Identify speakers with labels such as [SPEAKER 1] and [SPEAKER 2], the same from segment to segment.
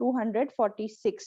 [SPEAKER 1] 246।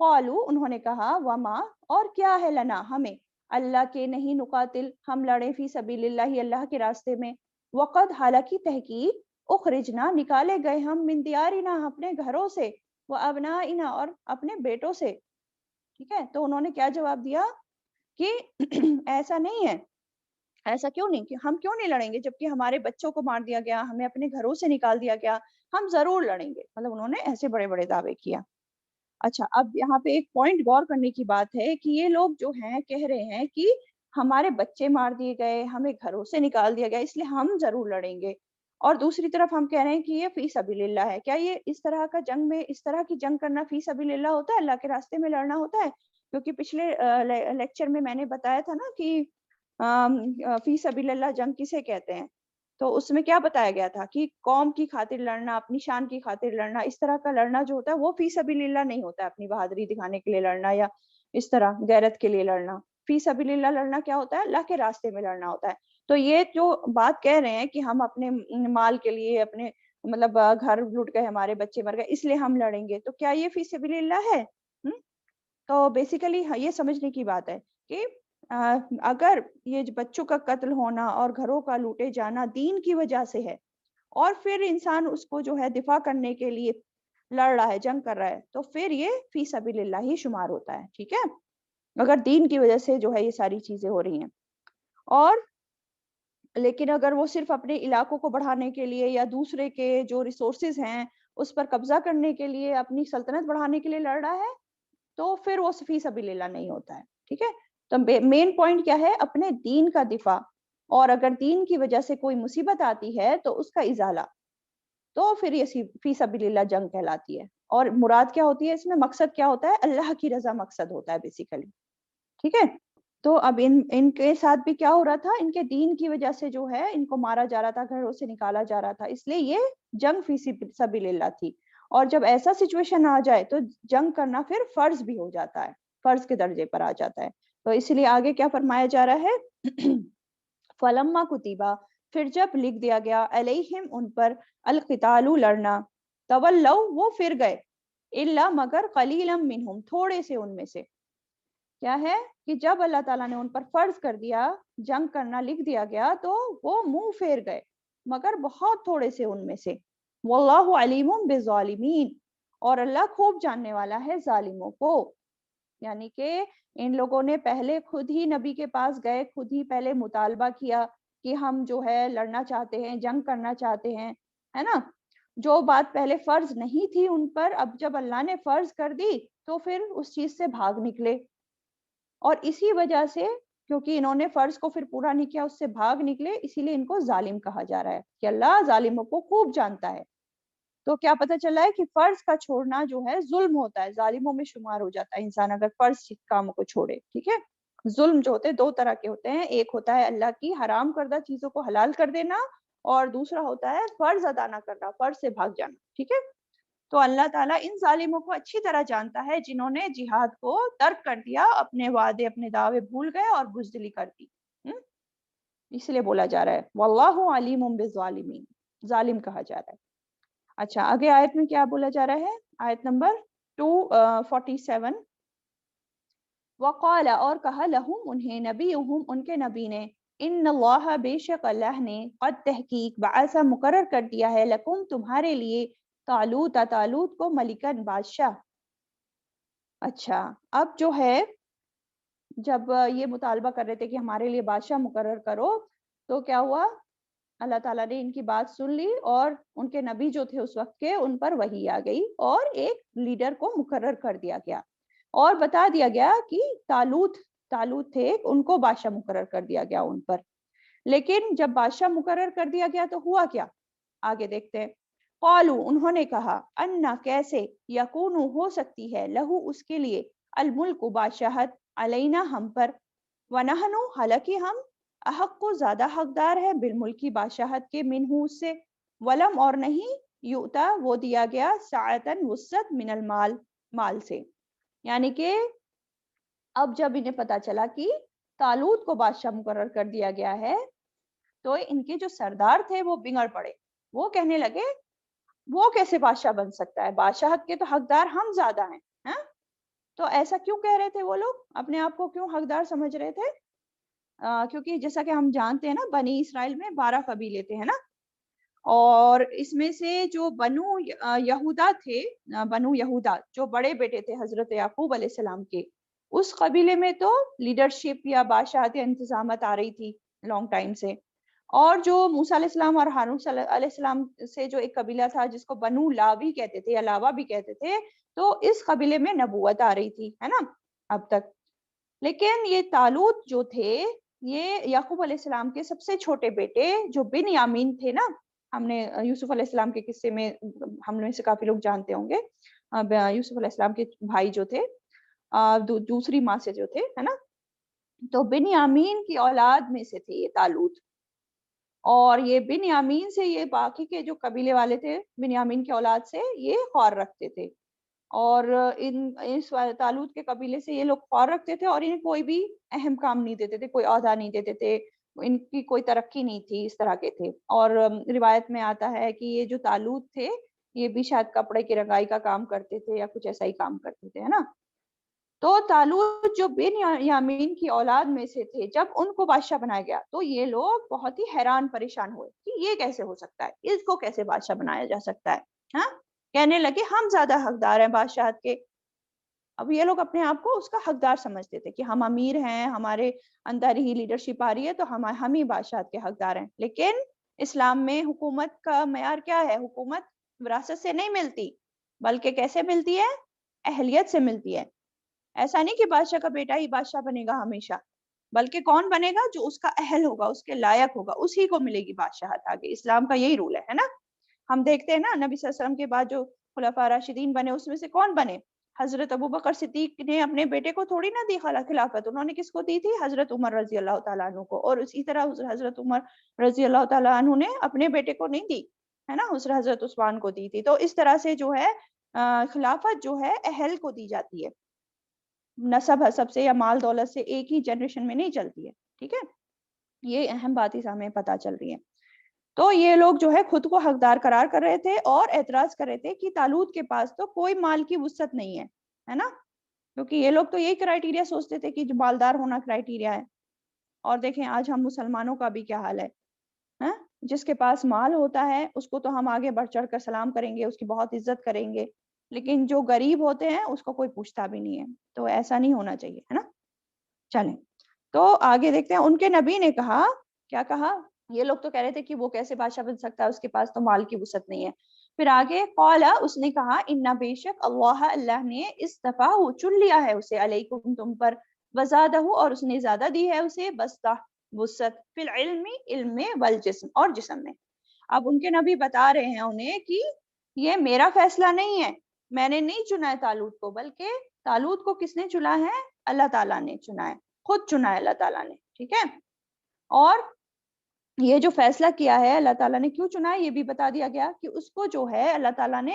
[SPEAKER 1] قالو انہوں نے کہا وما اور کیا ہے لنا ہمیں اللہ کے نہیں نقاتل ہم لڑیں فی سبیل اللہ اللہ کے راستے میں وقد حالانکہ تحقیق اخرجنا نکالے گئے ہم من دیارنا اپنے گھروں سے و ابنائنا اور اپنے بیٹوں سے. ٹھیک ہے, تو انہوں نے کیا جواب دیا کہ ایسا نہیں ہے, ایسا کیوں نہیں, کہ ہم کیوں نہیں لڑیں گے جبکہ ہمارے بچوں کو مار دیا گیا, ہمیں اپنے گھروں سے نکال دیا گیا, ہم ضرور لڑیں گے. مطلب انہوں نے ایسے بڑے بڑے دعوے کیا. اچھا, اب یہاں پہ ایک پوائنٹ غور کرنے کی بات ہے کہ یہ لوگ جو ہیں کہہ رہے ہیں کہ ہمارے بچے مار دیے گئے, ہمیں گھروں سے نکال دیا گیا, اس لیے ہم ضرور لڑیں گے, اور دوسری طرف ہم کہہ رہے ہیں کہ یہ فی سبیل اللہ ہے. کیا یہ اس طرح کا جنگ میں اس طرح کی جنگ کرنا فی سبیل اللہ ہوتا ہے, اللہ کے راستے میں لڑنا ہوتا ہے؟ کیونکہ پچھلے لیکچر میں نے بتایا تھا نا کہ فی سبیل اللہ جنگ کسے کہتے ہیں, تو اس میں کیا بتایا گیا تھا کہ قوم کی خاطر لڑنا, اپنی شان کی خاطر لڑنا, اس طرح کا لڑنا جو ہوتا ہے وہ فی سبیل اللہ نہیں ہوتا ہے. اپنی بہادری دکھانے کے لیے لڑنا یا اس طرح غیرت کے لیے لڑنا. فی سبیل اللہ لڑنا کیا ہوتا ہے, اللہ کے راستے میں لڑنا ہوتا ہے. تو یہ جو بات کہہ رہے ہیں کہ ہم اپنے مال کے لیے, اپنے مطلب گھر لوٹ گئے, ہمارے بچے مر گئے, اس لیے ہم لڑیں گے, تو کیا یہ فی سبیل اللہ ہے؟ تو بیسیکلی یہ سمجھنے کی بات ہے کہ اگر یہ بچوں کا قتل ہونا اور گھروں کا لوٹے جانا دین کی وجہ سے ہے, اور پھر انسان اس کو جو ہے دفاع کرنے کے لیے لڑ رہا ہے, جنگ کر رہا ہے, تو پھر یہ فی سبیل اللہ ہی شمار ہوتا ہے. ٹھیک ہے, اگر دین کی وجہ سے جو ہے یہ ساری چیزیں ہو رہی ہیں. اور لیکن اگر وہ صرف اپنے علاقوں کو بڑھانے کے لیے یا دوسرے کے جو ریسورسز ہیں اس پر قبضہ کرنے کے لیے, اپنی سلطنت بڑھانے کے لیے لڑ رہا ہے, تو پھر وہ فی سبیل اللہ نہیں ہوتا ہے. ٹھیک ہے, تو مین پوائنٹ کیا ہے, اپنے دین کا دفاع, اور اگر دین کی وجہ سے کوئی مصیبت آتی ہے تو اس کا ازالہ, تو پھر یہ فی سبیل اللہ جنگ کہلاتی ہے. اور مراد کیا ہوتی ہے اس میں, مقصد کیا ہوتا ہے, اللہ کی رضا مقصد ہوتا ہے بیسیکلی. ٹھیک ہے, تو اب ان کے ساتھ بھی کیا ہو رہا تھا, ان کے دین کی وجہ سے جو ہے ان کو مارا جا رہا تھا, گھروں سے نکالا جا رہا تھا, اس لیے یہ جنگ فی سبیل اللہ تھی. اور جب ایسا سچویشن آ جائے تو جنگ کرنا پھر فرض بھی ہو جاتا ہے, فرض کے درجے پر آ جاتا ہے. تو اس لیے آگے کیا فرمایا جا رہا ہے, فلما کتیبہ پھر جب لکھ دیا گیا, علیہم ان پر, القتال لڑنا, تولوا وہ پھر گئے, الا مگر قلیلا منہم تھوڑے سے ان میں سے. کیا ہے کہ جب اللہ تعالیٰ نے ان پر فرض کر دیا, جنگ کرنا لکھ دیا گیا, تو وہ منہ پھیر گئے, مگر بہت تھوڑے سے ان میں سے. واللہ علیم بالظالمین, اور اللہ خوب جاننے والا ہے ظالموں کو. یعنی کہ ان لوگوں نے پہلے خود ہی نبی کے پاس گئے, خود ہی پہلے مطالبہ کیا کہ ہم جو ہے لڑنا چاہتے ہیں, جنگ کرنا چاہتے ہیں, ہے نا, جو بات پہلے فرض نہیں تھی ان پر, اب جب اللہ نے فرض کر دی تو پھر اس چیز سے بھاگ نکلے. اور اسی وجہ سے, کیونکہ انہوں نے فرض کو پھر پورا نہیں کیا, اس سے بھاگ نکلے, اسی لیے ان کو ظالم کہا جا رہا ہے کہ اللہ ظالموں کو خوب جانتا ہے. تو کیا پتہ چلا ہے کہ فرض کا چھوڑنا جو ہے ظلم ہوتا ہے, ظالموں میں شمار ہو جاتا ہے انسان اگر فرض کاموں کو چھوڑے. ٹھیک ہے, ظلم جو ہوتے ہیں دو طرح کے ہوتے ہیں, ایک ہوتا ہے اللہ کی حرام کردہ چیزوں کو حلال کر دینا, اور دوسرا ہوتا ہے فرض ادا نہ کرنا, فرض سے بھاگ جانا. ٹھیک ہے, تو اللہ تعالیٰ ان ظالموں کو اچھی طرح جانتا ہے جنہوں نے جہاد کو ترک کر دیا, اپنے وعدے اپنے دعوے بھول گئے اور بزدلی کر دی. اس لیے بولا جا رہا ہے واللہ علیم بالظالمین, ظالم کہا جا رہا ہے. اچھا, آگے آیت میں کیا بولا جا رہا ہے, آیت نمبر 247, وقال اور کہا, لہم انہیں, نبیہم ان کے نبی نے, ان اللہ بے شک اللہ نے, قد تحقیق بعث مقرر کر دیا ہے, لکم تمہارے لیے, طالوت طالوت کو, ملکن بادشاہ. اچھا, اب جو ہے جب یہ مطالبہ کر رہے تھے کہ ہمارے لیے بادشاہ مقرر کرو, تو کیا ہوا, اللہ تعالیٰ نے ان کی بات سن لی, اور ان کے نبی جو تھے اس وقت کے, ان پر وحی آ گئی, اور ایک لیڈر کو مقرر کر دیا گیا, اور بتا دیا گیا کہ طالوت تھے, ان کو بادشاہ مقرر کر دیا گیا ان پر. لیکن جب بادشاہ مقرر کر دیا گیا تو ہوا کیا, آگے دیکھتے ہیں. قالو انہوں نے کہا, انا کیسے, یکون ہو سکتی ہے, لہو اس کے لیے, الملک بادشاہت, علینا ہم پر, ونحنو حالانکہ ہم, احق کو زیادہ حقدار ہے, بالملکی بادشاہت کے, منہو اس سے, ولم اور نہیں, یؤتا وہ دیا گیا, ساعتن وسط, من المال مال سے. یعنی کہ اب جب انہیں پتا چلا کہ طالوت کو بادشاہ مقرر کر دیا گیا ہے, تو ان کے جو سردار تھے وہ بگڑ پڑے, وہ کہنے لگے وہ کیسے بادشاہ بن سکتا ہے, بادشاہت کے تو حقدار ہم زیادہ ہیں, تو ایسا کیوں کہہ رہے تھے وہ لوگ؟ اپنے آپ کو کیوں حقدار سمجھ رہے تھے؟ کیونکہ جیسا کہ ہم جانتے ہیں نا، بنی اسرائیل میں 12 قبیلے تھے، ہے نا؟ اور اس میں سے جو بنو یہودا تھے، بنو یہودا جو بڑے بیٹے تھے حضرت یعقوب علیہ السلام کے، اس قبیلے میں تو لیڈرشپ یا بادشاہت یا انتظامت آ رہی تھی لانگ ٹائم سے. اور جو موسیٰ علیہ السلام اور ہارون علیہ السلام سے جو ایک قبیلہ تھا جس کو بنو لاوی کہتے تھے یا لاوا بھی کہتے تھے، تو اس قبیلے میں نبوت آ رہی تھی، ہے نا، اب تک. لیکن یہ طالوت جو تھے، یہ یعقوب علیہ السلام کے سب سے چھوٹے بیٹے جو بن یامین تھے نا، ہم نے یوسف علیہ السلام کے قصے میں ہم میں سے کافی لوگ جانتے ہوں گے، یوسف علیہ السلام کے بھائی جو تھے دوسری ماں سے جو تھے، ہے نا، تو بن یامین کی اولاد میں سے تھے یہ طالوت. اور یہ بن یامین سے یہ باقی کے جو قبیلے والے تھے بن یامین کی اولاد سے یہ خور رکھتے تھے. اور اس طالوت کے قبیلے سے یہ لوگ خور رکھتے تھے اور انہیں کوئی بھی اہم کام نہیں دیتے تھے، کوئی عہدہ نہیں دیتے تھے، ان کی کوئی ترقی نہیں تھی، اس طرح کے تھے. اور روایت میں آتا ہے کہ یہ جو طالوت تھے یہ بھی شاید کپڑے کی رنگائی کا کام کرتے تھے یا کچھ ایسا ہی کام کرتے تھے، ہے نا. تو طالوت جو بن یامین کی اولاد میں سے تھے، جب ان کو بادشاہ بنایا گیا تو یہ لوگ بہت ہی حیران پریشان ہوئے کہ یہ کیسے ہو سکتا ہے، اس کو کیسے بادشاہ بنایا جا سکتا ہے. ہاں، کہنے لگے ہم زیادہ حقدار ہیں بادشاہت کے. اب یہ لوگ اپنے آپ کو اس کا حقدار سمجھتے تھے کہ ہم امیر ہیں، ہمارے اندر ہی لیڈرشپ آ رہی ہے تو ہم ہی بادشاہت کے حقدار ہیں. لیکن اسلام میں حکومت کا معیار کیا ہے؟ حکومت وراثت سے نہیں ملتی، بلکہ کیسے ملتی ہے؟ اہلیت سے ملتی ہے. ایسا نہیں کہ بادشاہ کا بیٹا ہی بادشاہ بنے گا ہمیشہ، بلکہ کون بنے گا؟ جو اس کا اہل ہوگا، اس کے لائق ہوگا، اسی کو ملے گی بادشاہت آگے. اسلام کا یہی رول ہے نا. ہم دیکھتے ہیں نا نبی صلی اللہ علیہ وسلم کے بعد جو خلفاء راشدین بنے اس میں سے کون بنے؟ حضرت ابوبکر صدیق نے اپنے بیٹے کو تھوڑی نہ دی خلافت، انہوں نے کس کو دی تھی؟ حضرت عمر رضی اللہ تعالیٰ عنہ کو. اور اسی طرح حضرت عمر رضی اللہ تعالیٰ عنہ نے اپنے بیٹے کو نہیں دی، ہے نا، حضرت عثمان کو دی تھی. تو اس طرح سے جو ہے خلافت جو ہے اہل کو دی جاتی ہے، نسب حسب سے یا مال دولت سے ایک ہی جنریشن میں نہیں چلتی ہے. ٹھیک ہے، یہ اہم بات ہی ہمیں پتہ چل رہی ہے. تو یہ لوگ جو ہے خود کو حقدار قرار کر رہے تھے اور اعتراض کر رہے تھے کہ طالوت کے پاس تو کوئی مال کی وسعت نہیں ہے نا، کیونکہ یہ لوگ تو یہی کرائیٹیریا سوچتے تھے کہ جو مالدار ہونا کرائیٹیریا ہے. اور دیکھیں آج ہم مسلمانوں کا بھی کیا حال ہے، جس کے پاس مال ہوتا ہے اس کو تو ہم آگے بڑھ چڑھ کر سلام کریں گے، اس کی بہت عزت کریں گے، لیکن جو غریب ہوتے ہیں اس کو کوئی پوچھتا بھی نہیں ہے. تو ایسا نہیں ہونا چاہیے، ہے نا. چلیں تو آگے دیکھتے ہیں. ان کے نبی نے کہا، کیا کہا؟ یہ لوگ تو کہہ رہے تھے کہ وہ کیسے بادشاہ بن سکتا ہے، اس کے پاس تو مال کی وسعت نہیں ہے. پھر آگے قالا، اس نے کہا، انا بے شک اللہ نے استفا چن لیا ہے اسے، علیکم تم پر، وزادہ اور اس نے زیادہ دی ہے اسے، بستہ وسعت، فی العلم علم میں، والجسم اور جسم میں. اب ان کے نبی بتا رہے ہیں انہیں کہ یہ میرا فیصلہ نہیں ہے، میں نے نہیں چنا ہے طالوت کو، بلکہ طالوت کو کس نے چنا ہے؟ اللہ تعالیٰ نے چنا ہے، خود چنا ہے اللہ تعالیٰ نے. ٹھیک ہے، اور یہ جو فیصلہ کیا ہے اللہ تعالیٰ نے کیوں چنا ہے یہ بھی بتا دیا گیا کہ اس کو جو ہے اللہ تعالیٰ نے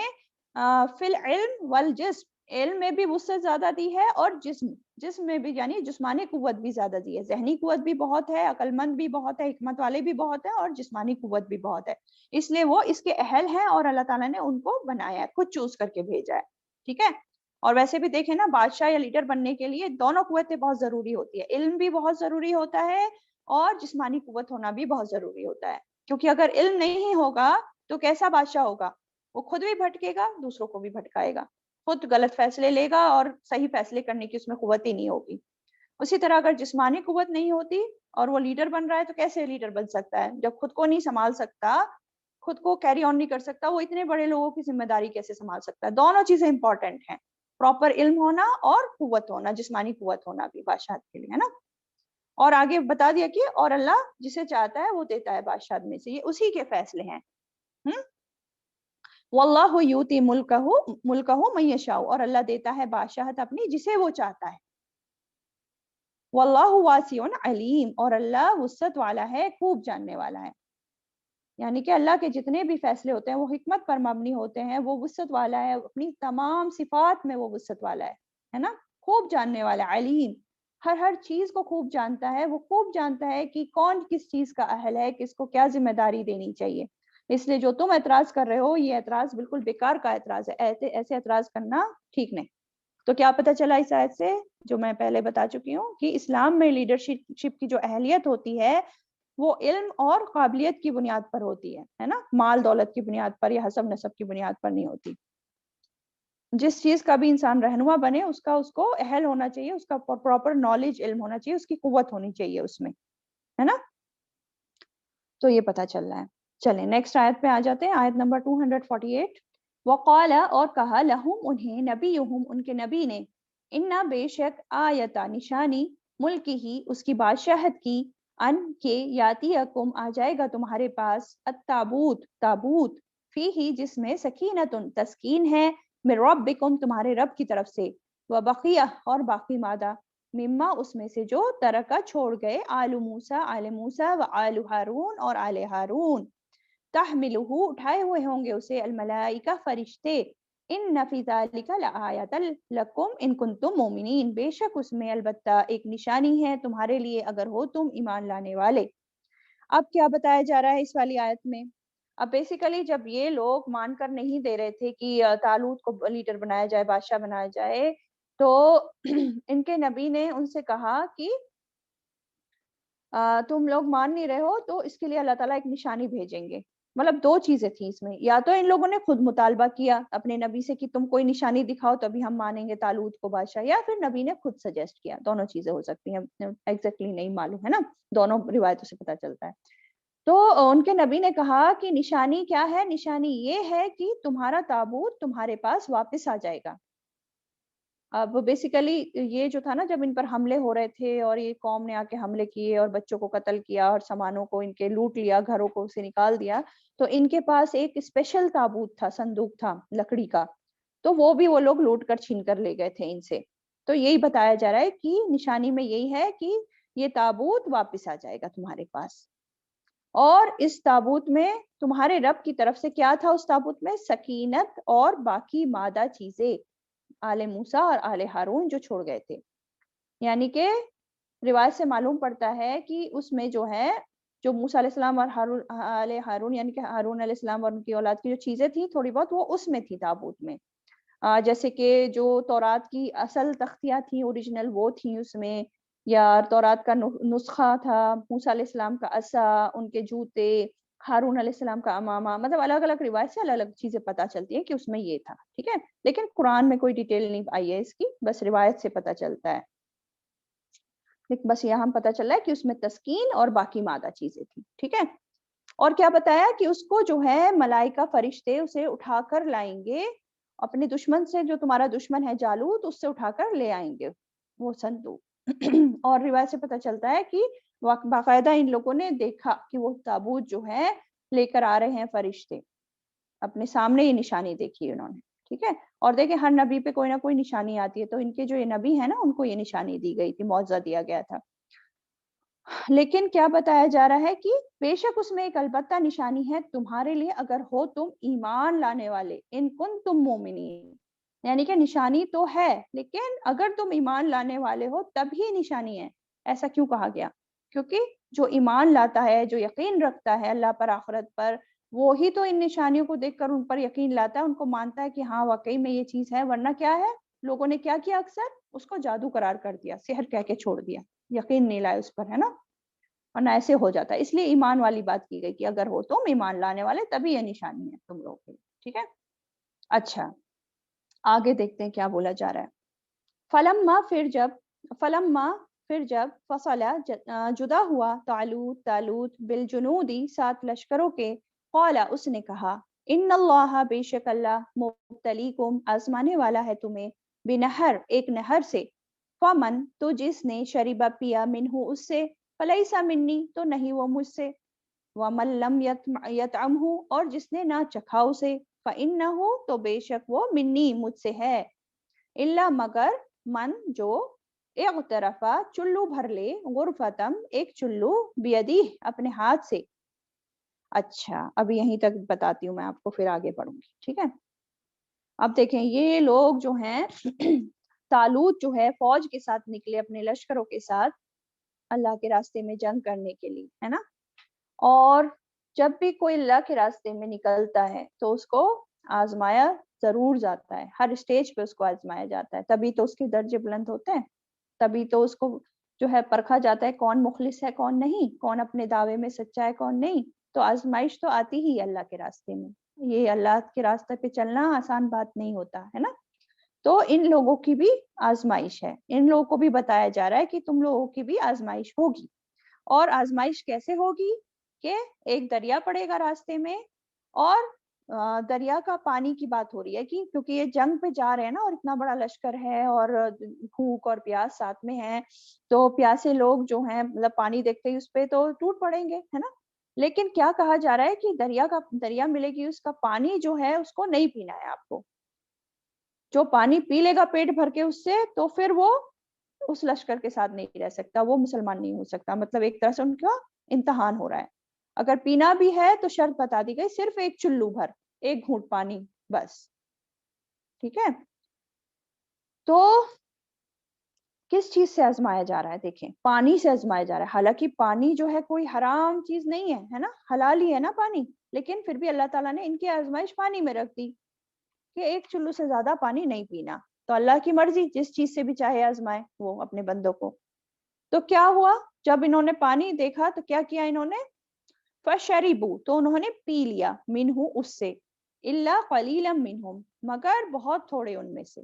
[SPEAKER 1] فی العلم والجسم، علم میں بھی وسعت زیادہ دی ہے اور جسم میں بھی، یعنی جسمانی قوت بھی زیادہ دی ہے. ذہنی قوت بھی بہت ہے، عقل مند بھی بہت ہے، حکمت والے بھی بہت ہے، اور جسمانی قوت بھی بہت ہے. اس لیے وہ اس کے اہل ہیں اور اللہ تعالیٰ نے ان کو بنایا ہے، خود چوز کر کے بھیجا ہے. ٹھیک ہے، اور ویسے بھی دیکھیں نا، بادشاہ یا لیڈر بننے کے لیے دونوں قوتیں بہت ضروری ہوتی ہے، علم بھی بہت ضروری ہوتا ہے اور جسمانی قوت ہونا بھی بہت ضروری ہوتا ہے. کیونکہ اگر علم نہیں ہوگا تو کیسا بادشاہ ہوگا؟ وہ خود بھی بھٹکے گا، دوسروں کو بھی بھٹکائے گا، خود غلط فیصلے لے گا اور صحیح فیصلے کرنے کی اس میں قوت ہی نہیں ہوگی. اسی طرح اگر جسمانی قوت نہیں ہوتی اور وہ لیڈر بن رہا ہے تو کیسے لیڈر بن سکتا ہے جب خود کو نہیں سنبھال سکتا، خود کو کیری آن نہیں کر سکتا، وہ اتنے بڑے لوگوں کی ذمہ داری کیسے سنبھال سکتا ہے؟ دونوں چیزیں امپورٹنٹ ہیں، پراپر علم ہونا اور قوت ہونا، جسمانی قوت ہونا بھی بادشاہت کے لیے، ہے نا. اور آگے بتا دیا کہ اور اللہ جسے چاہتا ہے وہ دیتا ہے بادشاہت میں سے، یہ اسی کے فیصلے ہیں. واللہ یؤتی ملکہ من یشاء، اور اللہ دیتا ہے بادشاہت اپنی جسے وہ چاہتا ہے. واللہ واسع علیم، اور اللہ وسعت والا ہے، خوب جاننے والا ہے. یعنی کہ اللہ کے جتنے بھی فیصلے ہوتے ہیں وہ حکمت پر مبنی ہوتے ہیں، وہ وسعت والا ہے، اپنی تمام صفات میں وہ وسعت والا ہے نا، خوب جاننے والا، علیم، ہر چیز کو خوب جانتا ہے. وہ خوب جانتا ہے کہ کون کس چیز کا اہل ہے، کس کو کیا ذمہ داری دینی چاہیے. اس لیے جو تم اعتراض کر رہے ہو یہ اعتراض بالکل بیکار کا اعتراض ہے، ایسے اعتراض کرنا ٹھیک نہیں. تو کیا پتہ چلا اس آیت سے، جو میں پہلے بتا چکی ہوں کہ اسلام میں لیڈرشپ کی جو اہلیت ہوتی ہے وہ علم اور قابلیت کی بنیاد پر ہوتی ہے نا، مال دولت کی بنیاد پر یا حسب نسب کی بنیاد پر نہیں ہوتی. جس چیز کا بھی انسان رہنما بنے اس کو اہل ہونا چاہیے، اس کا پراپر نالج علم ہونا چاہیے، اس کی قوت ہونی چاہیے اس میں، ہے نا. تو یہ پتہ چل رہا ہے. چلیں نیکسٹ آیت پہ آ جاتے ہیں، آیت نمبر 248. وقال اور کہا لہم انہیں نبیہم ان کے نبی نے، انا بے شک آیتا نشانی ملکی ہی اس کی بادشاہت کی، ان کے یاتیکم آ جائے گا تمہارے پاس التابوت تابوت فیہ جس میں سکینتن تسکین ہے، من ربکم تمہارے رب کی طرف سے، وبقیہ اور باقی مادہ، مما اس میں سے جو ترکا چھوڑ گئے آل موسیٰ و آل ہارون اور آل ہارون، تحملہ اٹھائے ہوئے ہوں گے اسے الملائکہ فرشتے، ان فی ذالک لآیۃ لکم ان کنتم مومنین بے شک اس میں البتہ ایک نشانی ہے تمہارے لیے اگر ہو تم ایمان لانے والے. اب کیا بتایا جا رہا ہے اس والی آیت میں؟ اب بیسیکلی جب یہ لوگ مان کر نہیں دے رہے تھے کہ طالوت کو لیڈر بنایا جائے، بادشاہ بنایا جائے، تو ان کے نبی نے ان سے کہا کہ تم لوگ مان نہیں رہے ہو تو اس کے لیے اللہ تعالیٰ ایک نشانی بھیجیں گے. مطلب دو چیزیں تھیں اس میں، یا تو ان لوگوں نے خود مطالبہ کیا اپنے نبی سے کہ تم کوئی نشانی دکھاؤ تبھی ہم مانیں گے طالوت کو بادشاہ، یا پھر نبی نے خود سجیسٹ کیا. دونوں چیزیں ہو سکتی ہیں، ایگزیکٹلی نہیں معلوم ہے نا، دونوں روایتوں سے پتہ چلتا ہے. تو ان کے نبی نے کہا کہ نشانی کیا ہے؟ نشانی یہ ہے کہ تمہارا تابوت تمہارے پاس واپس آ جائے گا. اب بیسیکلی یہ جو تھا نا، جب ان پر حملے ہو رہے تھے اور یہ قوم نے آ کے حملے کیے اور بچوں کو قتل کیا اور سامانوں کو ان کے لوٹ لیا، گھروں کو سے نکال دیا، تو ان کے پاس ایک اسپیشل تابوت تھا، صندوق تھا لکڑی کا، تو وہ بھی وہ لوگ لوٹ کر چھین کر لے گئے تھے ان سے. تو یہی بتایا جا رہا ہے کہ نشانی میں یہی ہے کہ یہ تابوت واپس آ جائے گا تمہارے پاس. اور اس تابوت میں تمہارے رب کی طرف سے کیا تھا؟ اس تابوت میں سکینت اور باقی مادہ چیزیں، آل موسیٰ اور آل ہارون جو چھوڑ گئے تھے. یعنی کہ روایت سے معلوم پڑتا ہے کہ اس میں جو ہے، جو موسیٰ علیہ السلام اور آل ہارون یعنی کہ ہارون علیہ السلام اور ان کی اولاد کی جو چیزیں تھیں تھوڑی بہت، وہ اس میں تھی تابوت میں. جیسے کہ جو تورات کی اصل تختیاں تھیں اوریجنل وہ تھیں اس میں، یا تورات کا نسخہ تھا، موسیٰ علیہ السلام کا عصا، ان کے جوتے، ہارون علیہ السلام کا امامہ. مطلب الگ الگ روایت سے الگ الگ چیزیں پتہ چلتی ہیں کہ اس میں یہ تھا. ٹھیک ہے، لیکن قرآن میں کوئی ڈیٹیل نہیں آئی ہے اس کی، بس روایت سے پتہ چلتا ہے. بس یہاں پتہ چل رہا ہے کہ اس میں تسکین اور باقی مادہ چیزیں تھیں. ٹھیک ہے، اور کیا بتایا کہ اس کو جو ہے ملائکہ فرشتے اسے اٹھا کر لائیں گے اپنے دشمن سے، جو تمہارا دشمن ہے جالوت، اس سے اٹھا کر لے آئیں گے وہ صندوق. اور روایت سے پتہ چلتا ہے کہ باقاعدہ ان لوگوں نے دیکھا کہ وہ تابوت جو ہے لے کر آ رہے ہیں فرشتے، اپنے سامنے یہ نشانی دیکھی انہوں نے. ٹھیک ہے، اور دیکھیں ہر نبی پہ کوئی نہ کوئی نشانی آتی ہے، تو ان کے جو یہ نبی ہیں نا ان کو یہ نشانی دی گئی تھی، معجزہ دیا گیا تھا. لیکن کیا بتایا جا رہا ہے کہ بے شک اس میں ایک البتہ نشانی ہے تمہارے لیے اگر ہو تم ایمان لانے والے، ان کنتم مومنین. یعنی کہ نشانی تو ہے لیکن اگر تم ایمان لانے والے ہو تب ہی نشانی ہے. ایسا کیوں کہا گیا؟ کیونکہ جو ایمان لاتا ہے، جو یقین رکھتا ہے اللہ پر، آخرت پر، وہی تو ان نشانیوں کو دیکھ کر ان پر یقین لاتا ہے، ان کو مانتا ہے کہ ہاں واقعی میں یہ چیز ہے. ورنہ کیا ہے، لوگوں نے کیا کیا؟ اکثر اس کو جادو قرار کر دیا، سحر کہہ کے چھوڑ دیا، یقین نہیں لائے اس پر، ہے نا. ورنہ ایسے ہو جاتا ہے. اس لیے ایمان والی بات کی گئی کہ اگر ہو تم ایمان لانے والے تبھی یہ نشانی ہے تم لوگوں کے لیے. ٹھیک ہے، اچھا آگے دیکھتے ہیں کیا بولا جا رہا ہے. فلما پھر جب فصلا جدا ہوا طالوت بالجنودی سات لشکروں کے، قال اس نے کہا، ان اللہ بے شک اللہ مبتلیکم آزمانے والا ہے تمہیں، بنہر ایک نہر سے، فمن تو جس نے شریبا پیا منہ اس سے، فلیسا منی تو نہیں وہ مجھ سے، ومن لم یطعمہ اور جس نے نہ چکھا اسے، فإنہ تو بے شک وہ منی مجھ سے ہے، الا مگر من جو اغترفا چلو بھر لے، غرفتم ایک چلو، بیدی اپنے ہاتھ سے. اچھا اب یہیں تک بتاتی ہوں میں آپ کو، پھر آگے بڑھوں گی. ٹھیک ہے، اب دیکھیں یہ لوگ جو ہیں طالوت جو ہے فوج کے ساتھ نکلے اپنے لشکروں کے ساتھ اللہ کے راستے میں جنگ کرنے کے لیے، ہے نا. اور جب بھی کوئی اللہ کے راستے میں نکلتا ہے تو اس کو آزمایا ضرور جاتا ہے, ہر اسٹیج پہ اس کو آزمایا جاتا ہے, تبھی تو اس کے درجے بلند ہوتے ہیں, تبھی تو اس کو جو ہے پرکھا جاتا ہے کون مخلص ہے کون نہیں, کون اپنے دعوے میں سچا ہے کون نہیں. تو آزمائش تو آتی ہی اللہ کے راستے میں, یہ اللہ کے راستے پہ چلنا آسان بات نہیں ہوتا ہے نا. تو ان لوگوں کی بھی آزمائش ہے, ان لوگوں کو بھی بتایا جا رہا ہے کہ تم لوگوں کی بھی آزمائش ہوگی. اور آزمائش کیسے ہوگی کہ ایک دریا پڑے گا راستے میں, اور دریا کا پانی کی بات ہو رہی ہے کہ کیونکہ یہ جنگ پہ جا رہے ہیں نا, اور اتنا بڑا لشکر ہے اور بھوک اور پیاس ساتھ میں ہے, تو پیاسے لوگ جو ہیں مطلب پانی دیکھتے ہی اس پہ تو ٹوٹ پڑیں گے ہے نا. لیکن کیا کہا جا رہا ہے کہ دریا ملے گی, اس کا پانی جو ہے اس کو نہیں پینا ہے آپ کو. جو پانی پی لے گا پیٹ بھر کے اس سے, تو پھر وہ اس لشکر کے ساتھ نہیں رہ سکتا, وہ مسلمان نہیں ہو سکتا. مطلب ایک طرح سے ان کا امتحان ہو رہا ہے. اگر پینا بھی ہے تو شرط بتا دی گئی, صرف ایک چلو بھر, ایک گھونٹ پانی بس, ٹھیک ہے. تو کس چیز سے آزمایا جا رہا ہے, دیکھیں پانی سے آزمایا جا رہا ہے. حالانکہ پانی جو ہے کوئی حرام چیز نہیں ہے نا, حلال ہی ہے نا پانی, لیکن پھر بھی اللہ تعالیٰ نے ان کی آزمائش پانی میں رکھ دی کہ ایک چلو سے زیادہ پانی نہیں پینا. تو اللہ کی مرضی, جس چیز سے بھی چاہے آزمائے وہ اپنے بندوں کو. تو کیا ہوا, جب انہوں نے پانی دیکھا تو کیا کیا انہوں نے, فشربوا, تو انہوں نے پی لیا, منہ اس سے, الا قلیلا منہم, مگر بہت تھوڑے ان میں سے.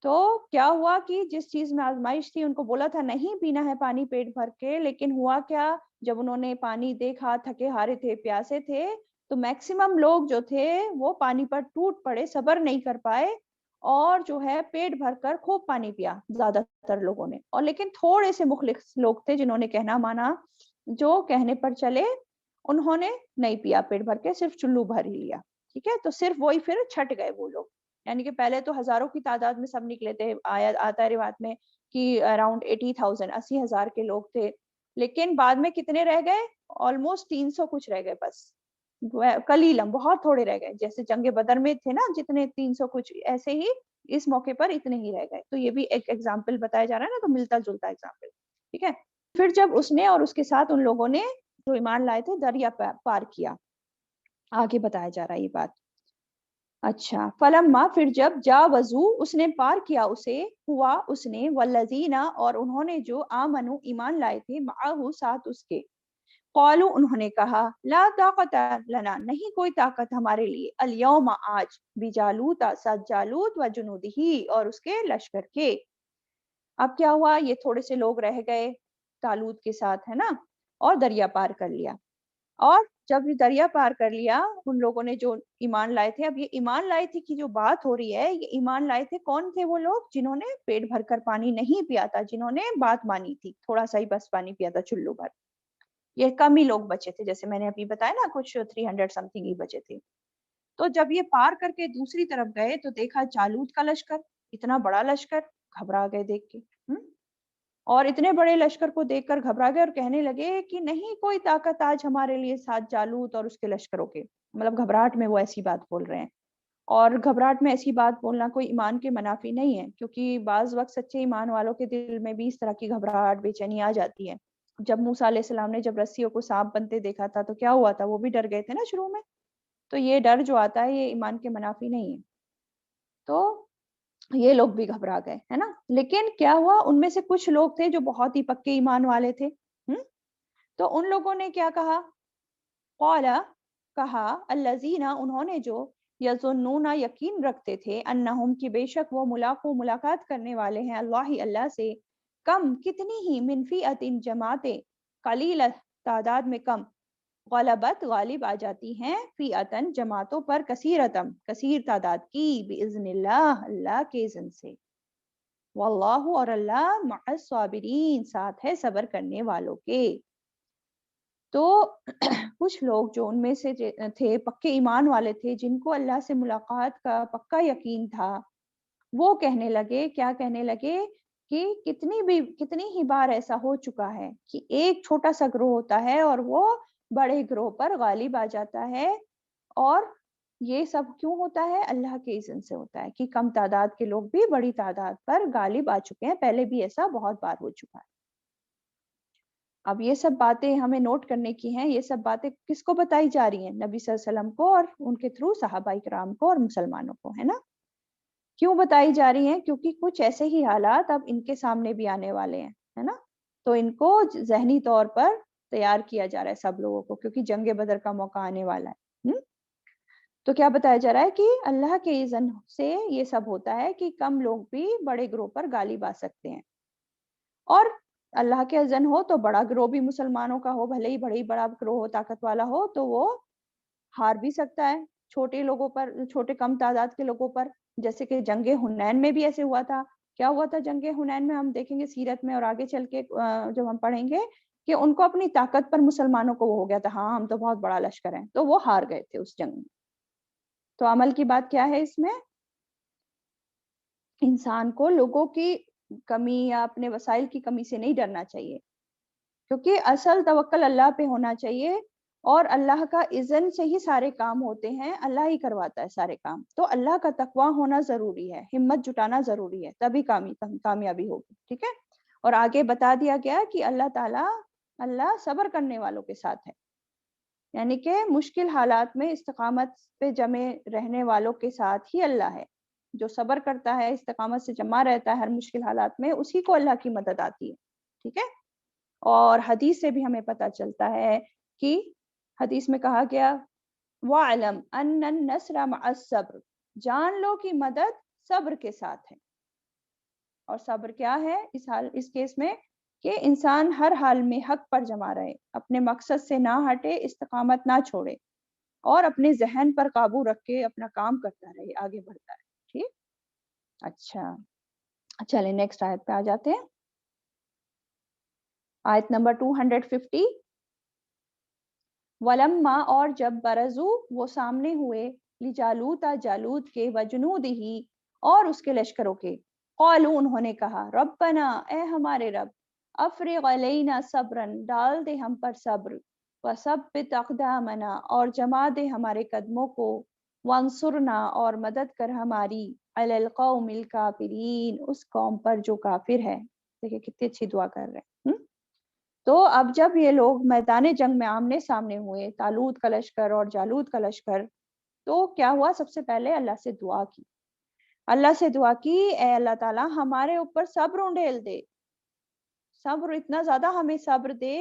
[SPEAKER 1] تو کیا ہوا کہ جس چیز میں آزمائش تھی, ان کو بولا تھا نہیں پینا ہے پانی پیٹ بھر کے, لیکن ہوا کیا, جب انہوں نے پانی دیکھا, تھکے ہارے تھے, پیاسے تھے, تو میکسیمم لوگ جو تھے وہ پانی پر ٹوٹ پڑے, صبر نہیں کر پائے, اور جو ہے پیٹ بھر کر خوب پانی پیا زیادہ تر لوگوں نے. اور لیکن تھوڑے سے مخلص لوگ تھے جنہوں نے کہنا مانا, جو کہنے پر چلے, انہوں نے نہیں پیا پیٹ بھر کے, صرف چلو بھر ہی لیا. ٹھیک ہے, تو صرف وہی پھر چھٹ گئے وہ لوگ. یعنی کہ پہلے تو ہزاروں کی تعداد میں سب نکلے تھے, آتا ہے روایت میں کہ اراؤنڈ 80,000 80,000 کے لوگ تھے, لیکن بعد میں کتنے رہ گئے, آلموسٹ 300 کچھ رہ گئے بس, قلیلم, بہت تھوڑے رہ گئے. جیسے جنگ بدر میں تھے نا جتنے 300 کچھ, ایسے ہی اس موقع پر اتنے ہی رہ گئے. تو یہ بھی ایک ایگزامپل بتایا جا رہا ہے نا, تو ملتا جلتا ایگزامپل. ٹھیک ہے, پھر جب اس نے اور اس کے ساتھ ان لوگوں نے جو ایمان لائے تھے دریا پار کیا, آگے بتایا جا رہا ہے یہ بات. اچھا, فلما, پھر جب جاوزو, اس نے پار کیا اسے, ہوا اس نے, والذین, اور انہوں نے جو آمنو, ایمان لائے تھے, معہو, ساتھ اس کے, قالو, انہوں نے کہا, لا طاقت لنا, نہیں کوئی طاقت ہمارے لیے, الیوم, آج, بجالوت, ساتھ جالوت, و جنودہی, اور اس کے لشکر کے. اب کیا ہوا, یہ تھوڑے سے لوگ رہ گئے طالوت کے ساتھ ہے نا, اور دریا پار کر لیا. اور جب یہ دریا پار کر لیا, ان لوگوں نے جو ایمان لائے تھے, اب یہ ایمان لائے تھے کی جو بات ہو رہی ہے, یہ ایمان لائے تھے کون تھے, وہ لوگ جنہوں نے پیٹ بھر کر پانی نہیں پیا تھا, جنہوں نے بات مانی تھی, تھوڑا سا ہی بس پانی پیا تھا چلو بھر. یہ کم ہی لوگ بچے تھے, جیسے میں نے ابھی بتایا نا, کچھ 300 سم تھنگ ہی بچے تھے. تو جب یہ پار کر کے دوسری طرف گئے تو دیکھا جالوت کا لشکر, اتنا بڑا لشکر, گھبرا گئے دیکھ کے. اور اتنے بڑے لشکر کو دیکھ کر گھبرا گئے, اور کہنے لگے کہ نہیں کوئی طاقت آج ہمارے لیے ساتھ جالوت اور اس کے لشکروں کے. مطلب گھبراہٹ میں وہ ایسی بات بول رہے ہیں, اور گھبراہٹ میں ایسی بات بولنا کوئی ایمان کے منافی نہیں ہے, کیونکہ بعض وقت سچے ایمان والوں کے دل میں بھی اس طرح کی گھبراہٹ, بے چینی آ جاتی ہے. جب موسیٰ علیہ السلام نے جب رسیوں کو سانپ بنتے دیکھا تھا تو کیا ہوا تھا, وہ بھی ڈر گئے تھے نا شروع میں. تو یہ ڈر جو آتا ہے یہ ایمان کے منافی نہیں ہے. تو یہ لوگ بھی گھبرا گئے ہے نا. لیکن کیا ہوا, ان میں سے کچھ لوگ تھے جو بہت ہی پکے ایمان والے تھے, تو ان لوگوں نے کیا کہا, قالا, کہا, الذین, انہوں نے جو, یظنون, یقین رکھتے تھے, انہم, کی بے شک وہ ملاقو, ملاقات کرنے والے ہیں, اللہ سے, کم, کتنی ہی, من فئۃ, جماعتیں, قلیل, تعداد میں کم, غلبت, غالب آ جاتی ہیں, فئۃ, جماعتوں پر, کثیرتم, کثیر تعداد کی, باذن اللہ, اللہ کے اذن سے, واللہ, اور اللہ, مع الصابرین, ساتھ ہے صبر کرنے والوں کے. تو کچھ لوگ جو ان میں سے تھے پکے ایمان والے تھے, جن کو اللہ سے ملاقات کا پکا یقین تھا, وہ کہنے لگے, کیا کہنے لگے, کہ کتنی ہی بار ایسا ہو چکا ہے کہ ایک چھوٹا سا گروہ ہوتا ہے اور وہ بڑے گروہ پر غالب آ جاتا ہے, اور یہ سب کیوں ہوتا ہے, اللہ کے اذن سے ہوتا ہے, کہ کم تعداد کے لوگ بھی بڑی تعداد پر غالب آ چکے ہیں, پہلے بھی ایسا بہت بار ہو چکا ہے. اب یہ سب باتیں ہمیں نوٹ کرنے کی ہیں. یہ سب باتیں کس کو بتائی جا رہی ہیں؟ نبی صلی اللہ علیہ وسلم کو اور ان کے تھرو صحابہ کرام کو اور مسلمانوں کو، ہے نا. کیوں بتائی جا رہی ہیں؟ کیونکہ کچھ ایسے ہی حالات اب ان کے سامنے بھی آنے والے ہیں، ہے نا. تو ان کو ذہنی طور پر تیار کیا جا رہا ہے سب لوگوں کو، کیونکہ جنگ بدر کا موقع آنے والا ہے. تو کیا بتایا جا رہا ہے کہ اللہ کے اذن سے یہ سب ہوتا ہے کہ کم لوگ بھی بڑے گروہ پر غالب آ سکتے ہیں، اور اللہ کے اذن ہو تو بڑا گروہ بھی مسلمانوں کا ہو، بھلے ہی بڑا گروہ ہو، طاقت والا ہو، تو وہ ہار بھی سکتا ہے چھوٹے لوگوں پر، چھوٹے کم تعداد کے لوگوں پر. جیسے کہ جنگ حنین میں بھی ایسے ہوا تھا. کیا ہوا تھا جنگ حنین میں؟ ہم دیکھیں گے سیرت میں اور آگے چل کے جب ہم پڑھیں گے کہ ان کو اپنی طاقت پر مسلمانوں کو وہ ہو گیا تھا، ہاں ہم تو بہت بڑا لشکر ہیں، تو وہ ہار گئے تھے اس جنگ میں. تو عمل کی بات کیا ہے اس میں؟ انسان کو لوگوں کی کمی یا اپنے وسائل کی کمی سے نہیں ڈرنا چاہیے، کیونکہ اصل توکل اللہ پہ ہونا چاہیے، اور اللہ کا اذن سے ہی سارے کام ہوتے ہیں، اللہ ہی کرواتا ہے سارے کام. تو اللہ کا تقویٰ ہونا ضروری ہے، ہمت جٹانا ضروری ہے، تبھی کامیابی ہوگی. ٹھیک ہے. اور آگے بتا دیا گیا کہ اللہ صبر کرنے والوں کے ساتھ ہے، یعنی کہ مشکل حالات میں استقامت پہ جمے رہنے والوں کے ساتھ ہی اللہ ہے. جو صبر کرتا ہے، استقامت سے جمع رہتا ہے ہر مشکل حالات میں، اسی کو اللہ کی مدد آتی ہے. ٹھیک ہے. اور حدیث سے بھی ہمیں پتہ چلتا ہے کہ حدیث میں کہا گیا وَاعْلَمْ أَنَّ النَّصْرَ مَعَ الصَّبْرِ، جان لو کہ مدد صبر کے ساتھ ہے. اور صبر کیا ہے اس کیس میں؟ کہ انسان ہر حال میں حق پر جمع رہے، اپنے مقصد سے نہ ہٹے، استقامت نہ چھوڑے، اور اپنے ذہن پر قابو رکھ کے اپنا کام کرتا رہے، آگے بڑھتا رہے. ٹھیک. اچھا چلیں نیکسٹ آیت پہ آ جاتے ہیں. آیت نمبر 250. ولما، اور جب برزو وہ سامنے ہوئے، لجالوت جالوت کے، وجنودہی اور اس کے لشکروں کے، قالوا انہوں نے کہا، ربنا اے ہمارے رب، افرغ علینا صبرا ڈال دے ہم پر صبر، وثبت اقدامنا اور جما دے ہمارے قدموں کو، وانصرنا اور مدد کر ہماری، علی القوم الکافرین اس قوم پر جو کافر ہے. دیکھیں کتنی اچھی دعا کر رہے ہیں. تو اب جب یہ لوگ میدان جنگ میں آمنے سامنے ہوئے، طالوت کا لشکر اور جالوت کا لشکر، تو کیا ہوا؟ سب سے پہلے اللہ سے دعا کی. اللہ سے دعا کی، اے اللہ تعالیٰ ہمارے اوپر صبر انڈیل دے، صبر اتنا زیادہ ہمیں صبر دے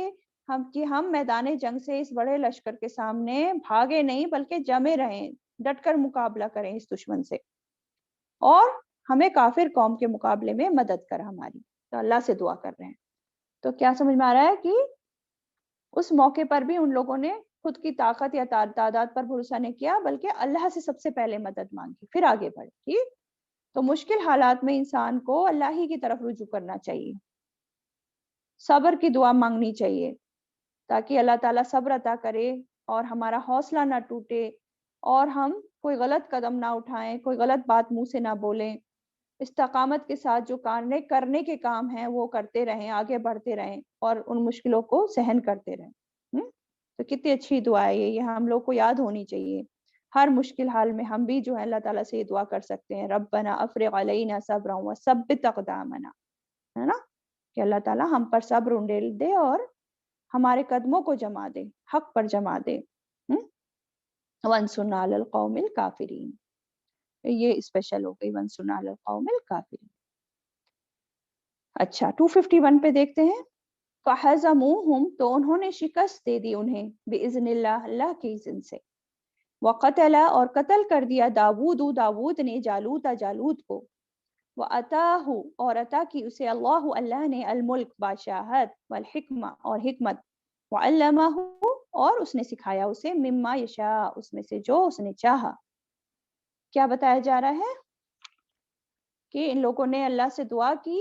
[SPEAKER 1] کہ ہم میدان جنگ سے اس بڑے لشکر کے سامنے بھاگے نہیں بلکہ جمے رہیں، ڈٹ کر مقابلہ کریں اس دشمن سے، اور ہمیں کافر قوم کے مقابلے میں مدد کر ہماری. تو اللہ سے دعا کر رہے ہیں. تو کیا سمجھ میں آ رہا ہے کہ اس موقع پر بھی ان لوگوں نے خود کی طاقت یا تعداد پر بھروسہ نہیں کیا، بلکہ اللہ سے سب سے پہلے مدد مانگی، پھر آگے بڑھے. ٹھیک. تو مشکل حالات میں انسان کو اللہ ہی کی طرف رجوع کرنا چاہیے، صبر کی دعا مانگنی چاہیے، تاکہ اللہ تعالیٰ صبر عطا کرے اور ہمارا حوصلہ نہ ٹوٹے، اور ہم کوئی غلط قدم نہ اٹھائیں، کوئی غلط بات منہ سے نہ بولیں، استقامت کے ساتھ جو کرنے کے کام ہیں وہ کرتے رہیں، آگے بڑھتے رہیں، اور ان مشکلوں کو سہن کرتے رہیں. تو کتنی اچھی دعا ہے یہ ہم لوگ کو یاد ہونی چاہیے. ہر مشکل حال میں ہم بھی جو ہے اللہ تعالیٰ سے یہ دعا کر سکتے ہیں، ربنا افرغ علینا صبرا وثبت اقدامنا، ہے نا، کہ اللہ تعالیٰ ہم پر صبر انڈیل دے اور ہمارے قدموں کو جما دے، حق پر جما دے. وانصرنا علی القوم الکافرین، یہ اسپیشل ہو گئی، وانصرنا علی القوم الکافرین. اچھا 251 پہ دیکھتے ہیں. فہزموہم، تو انہوں نے شکست دے دی انہیں، باذن اللہ، اللہ کے اذن سے. وقتل، اور قتل کر دیا، داود نے، جالوت کو. وَأَتَاهُ، اور عطا کی اسے، اللہ نے، الملک، بادشاہت، والحکمہ، اور حکمت، وعلمہ، اور اس نے سکھایا اسے، مما یشاء، اس میں سے جو اس نے چاہا. کیا بتایا جا رہا ہے؟ کہ ان لوگوں نے اللہ سے دعا کی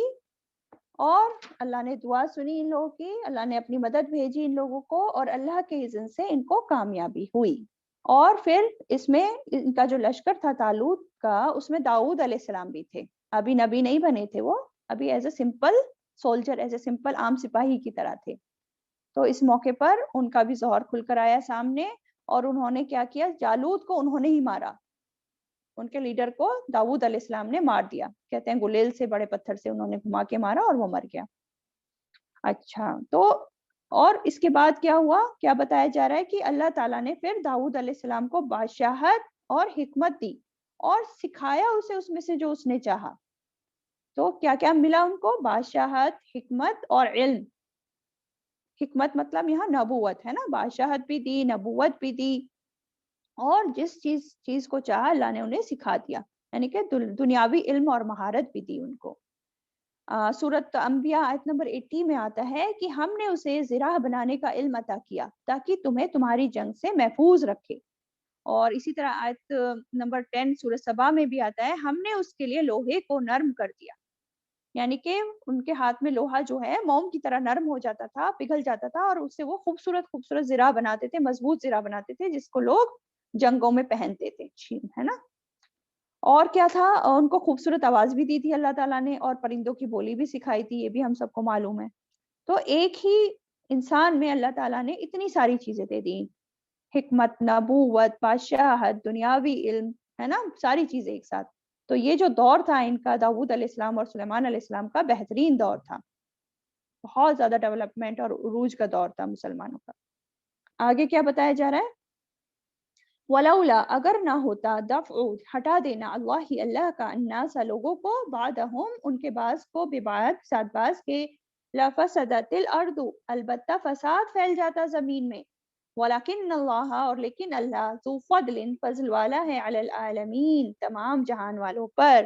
[SPEAKER 1] اور اللہ نے دعا سنی ان لوگوں کی، اللہ نے اپنی مدد بھیجی ان لوگوں کو، اور اللہ کے اذن سے ان کو کامیابی ہوئی. اور پھر اس میں ان کا جو لشکر تھا طالوت کا، اس میں داؤد علیہ السلام بھی تھے. ابھی نبی نہیں بنے تھے وہ، ابھی as a simple soldier, as a simple عام سپاہی کی طرح تھے. تو اس موقع پر ان کا بھی ظہور کھل کر آیا سامنے، اور انہوں نے کیا کیا؟ جالوت کو انہوں نے ہی مارا، ان کے لیڈر کو داؤد علیہ السلام نے مار دیا. کہتے ہیں گلیل سے، بڑے پتھر سے انہوں نے گھما کے مارا اور وہ مر گیا. اچھا، تو اور اس کے بعد کیا ہوا، کیا بتایا جا رہا ہے کہ اللہ تعالیٰ نے پھر داؤد علیہ السلام کو بادشاہت اور حکمت دی اور سکھایا اسے اس میں سے جو اس نے چاہا. تو کیا کیا ملا ان کو؟ بادشاہت، حکمت اور علم. حکمت مطلب یہاں نبوت ہے نا، بادشاہت بھی دی، نبوت بھی دی، اور جس چیز کو چاہا اللہ نے انہیں سکھا دیا، یعنی کہ دنیاوی علم اور مہارت بھی دی ان کو. سورۃ انبیاء آیت نمبر 80 میں آتا ہے کہ ہم نے اسے زرہ بنانے کا علم عطا کیا تاکہ تمہیں تمہاری جنگ سے محفوظ رکھے. اور اسی طرح آیت نمبر 10 سورۃ سبا میں بھی آتا ہے ہم نے اس کے لیے لوہے کو نرم کر دیا، یعنی کہ ان کے ہاتھ میں لوہا جو ہے موم کی طرح نرم ہو جاتا تھا، پگھل جاتا تھا، اور اس سے وہ خوبصورت زرہ بناتے تھے، مضبوط زرہ بناتے تھے جس کو لوگ جنگوں میں پہنتے تھے، ہے نا. اور کیا تھا، ان کو خوبصورت آواز بھی دی تھی اللہ تعالیٰ نے، اور پرندوں کی بولی بھی سکھائی تھی، یہ بھی ہم سب کو معلوم ہے. تو ایک ہی انسان میں اللہ تعالیٰ نے اتنی ساری چیزیں دے دی، حکمت، نبوت، بادشاہت، دنیاوی علم، ہے نا، ساری چیزیں ایک ساتھ. تو یہ جو دور تھا ان کا، داؤد علیہ السلام اور سلیمان علیہ السلام کا، بہترین دور تھا، بہت زیادہ ڈیولپمنٹ اور عروج کا دور تھا مسلمانوں کا. آگے کیا بتایا جا رہا ہے، ولولا اگر نہ ہوتا، دفع ہٹا دینا، اللہ کا، الناس لوگوں کو، بعدہم ان کے بعض کو، ببعض ساتھ بعض کے، لفسدت الارض البتہ فساد پھیل جاتا زمین میں، ولیکن اللہ اور لیکن اللہ، ذو فضل فضل والا ہے، علی العالمین تمام جہان والوں پر.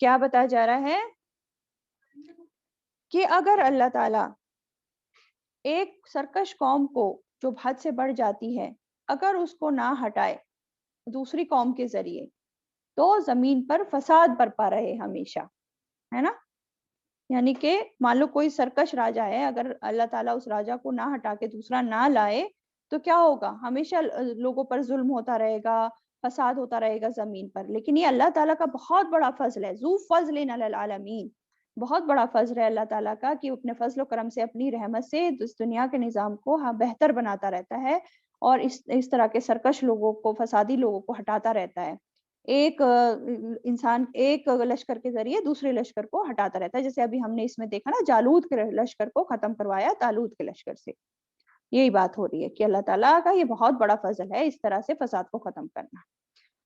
[SPEAKER 1] کیا بتایا جا رہا ہے کہ اگر اللہ تعالیٰ ایک سرکش قوم کو جو حد سے بڑھ جاتی ہے، اگر اس کو نہ ہٹائے دوسری قوم کے ذریعے، تو زمین پر فساد برپا رہے ہمیشہ، ہے نا. یعنی کہ مان لو کوئی سرکش راجا ہے، اگر اللہ تعالیٰ اس راجا کو نہ ہٹا کے دوسرا نہ لائے تو کیا ہوگا، ہمیشہ لوگوں پر ظلم ہوتا رہے گا، فساد ہوتا رہے گا زمین پر. لیکن یہ اللہ تعالیٰ کا بہت بڑا فضل ہے، ذو فضل علی العالمین، بہت بڑا فضل ہے اللہ تعالیٰ کا کہ اپنے فضل و کرم سے، اپنی رحمت سے اس دنیا کے نظام کو بہتر بناتا رہتا ہے، اور اس طرح کے سرکش لوگوں کو، فسادی لوگوں کو ہٹاتا رہتا ہے. ایک انسان ایک لشکر کے ذریعے دوسرے لشکر کو ہٹاتا رہتا ہے، جیسے ابھی ہم نے اس میں دیکھا نا، جالوت کے لشکر کو ختم کروایا طالوت کے لشکر سے. یہی بات ہو رہی ہے کہ اللہ تعالیٰ کا یہ بہت بڑا فضل ہے اس طرح سے فساد کو ختم کرنا.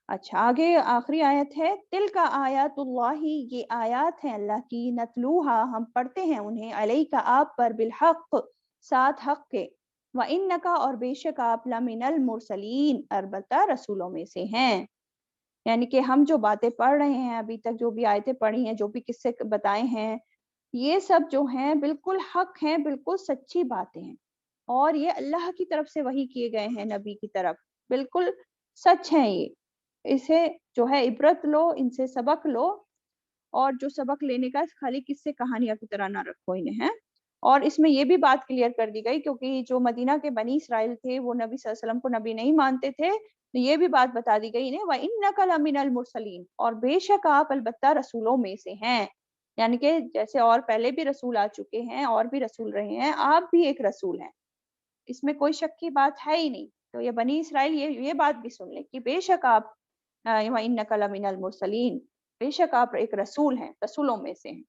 [SPEAKER 1] اچھا، آگے آخری آیت ہے، تل کا آیات اللہ، یہ آیات ہیں اللہ کی، نتلوہا ہم پڑھتے ہیں انہیں، علیکا آپ پر، بالحق ساتھ حق کے، وَإِنَّكَ اور بے شک آپ، لَمِنَ الْمُرْسَلِينَ البتہ رسولوں میں سے ہیں. یعنی کہ ہم جو باتیں پڑھ رہے ہیں ابھی تک، جو بھی آیتیں پڑھی ہیں، جو بھی قصے بتائے ہیں، یہ سب جو ہیں بالکل حق ہیں، بالکل سچی باتیں ہیں، اور یہ اللہ کی طرف سے وحی کیے گئے ہیں نبی کی طرف، بالکل سچ ہیں. یہ اسے جو ہے عبرت لو، ان سے سبق لو، اور جو سبق لینے کا خالی قصے کہانیاں کی طرح نہ رکھو انہیں، ہے. اور اس میں یہ بھی بات کلیئر کر دی گئی، کیونکہ جو مدینہ کے بنی اسرائیل تھے وہ نبی صلی اللہ علیہ وسلم کو نبی نہیں مانتے تھے، تو یہ بھی بات بتا دی گئی انہیں، وَإِنَّكَ لَمِنَ الْمُرْسَلِينَ اور بے شک آپ البتہ رسولوں میں سے ہیں. یعنی کہ جیسے اور پہلے بھی رسول آ چکے ہیں اور بھی رسول رہے ہیں، آپ بھی ایک رسول ہیں، اس میں کوئی شک کی بات ہے ہی نہیں. تو یہ بنی اسرائیل یہ بات بھی سن لیں کہ بے شک آپ، وَإِنَّكَ لَمِنَ الْمُرْسَلِينَ، بے شک آپ ایک رسول ہیں، رسولوں میں سے ہیں.